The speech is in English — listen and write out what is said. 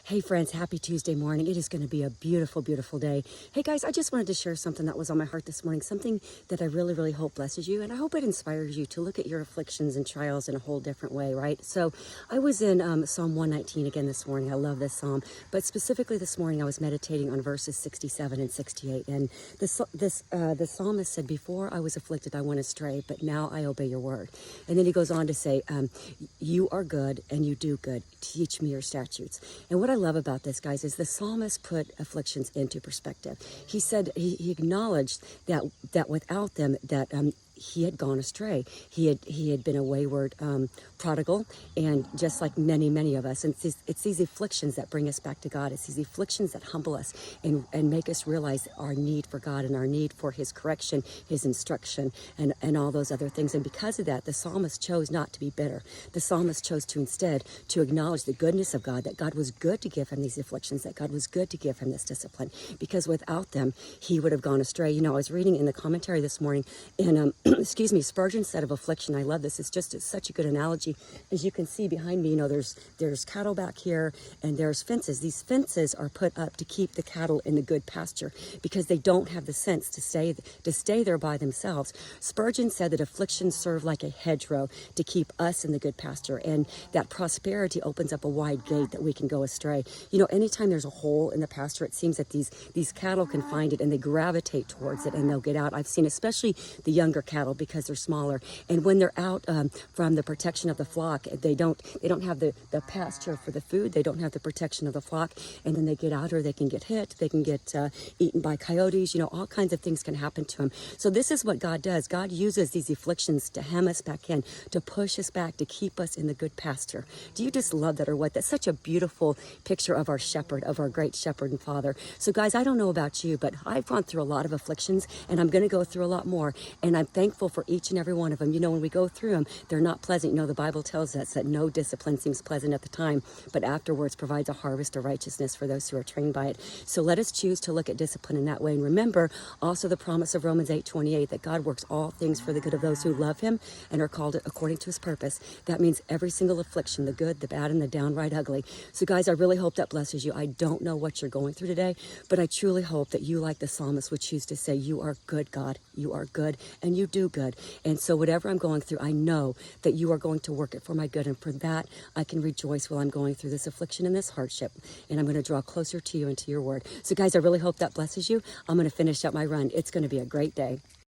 Hey friends, happy Tuesday morning. It is going to be a beautiful, beautiful day. Hey guys, I just wanted to share something that was on my heart this morning, something that I really, really hope blesses you, and I hope it inspires you to look at your afflictions and trials in a whole different way, right? So I was in Psalm 119 again this morning. I love this psalm, but specifically this morning I was meditating on verses 67 and 68, and the psalmist said, "Before I was afflicted, I went astray, but now I obey your word." And then he goes on to say, "You are good and you do good. Teach me your statutes." And what I love about this, guys, is the psalmist put afflictions into perspective. He said he acknowledged that without them, that he had gone astray. He had been a wayward prodigal, and just like many of us, and it's these afflictions that bring us back to God. It's these afflictions that humble us and make us realize our need for God and our need for His correction, His instruction, and all those other things. And because of that, the psalmist chose not to be bitter. The psalmist chose to instead to acknowledge the goodness of God, that God was good to give him these afflictions, that God was good to give him this discipline, because without them, he would have gone astray. You know, I was reading in the commentary this morning, and excuse me, Spurgeon said of affliction, I love this, it's such a good analogy. As you can see behind me, you know, there's cattle back here, and there's fences. These fences are put up to keep the cattle in the good pasture, because they don't have the sense to stay there by themselves. Spurgeon said that afflictions serve like a hedgerow to keep us in the good pasture, and that prosperity opens up a wide gate that we can go astray. You know, anytime there's a hole in the pasture, it seems that these cattle can find it and they gravitate towards it and they'll get out. I've seen especially the younger cattle, because they're smaller, and when they're out from the protection of the flock, they don't have the pasture for the food. They don't have the protection of the flock, and then they get out, or they can get hit, they can get eaten by coyotes. You know, all kinds of things can happen to them. So this is what God does. God uses these afflictions to hem us back in, to push us back, to keep us in the good pasture. Do you just love that, or what? That's such a beautiful picture of our shepherd, of our great shepherd and father. So guys, I don't know about you, but I've gone through a lot of afflictions, and I'm going to go through a lot more, and I'm thankful for each and every one of them. You know, when we go through them, they're not pleasant. You know, the Bible tells us that no discipline seems pleasant at the time, but afterwards provides a harvest of righteousness for those who are trained by it. So let us choose to look at discipline in that way, and remember also the promise of Romans 8:28, that God works all things for the good of those who love Him and are called according to His purpose. That means every single affliction, the good, the bad, and the downright ugly. So guys, I really hope that blesses you. I don't know what you're going through today, but I truly hope that you, like the psalmist, would choose to say, "You are good, God. You are good, and you do good." And so whatever I'm going through, I know that you are going to work it for my good, and for that, I can rejoice while I'm going through this affliction and this hardship, and I'm going to draw closer to you and to your word. So guys, I really hope that blesses you. I'm going to finish up my run. It's going to be a great day.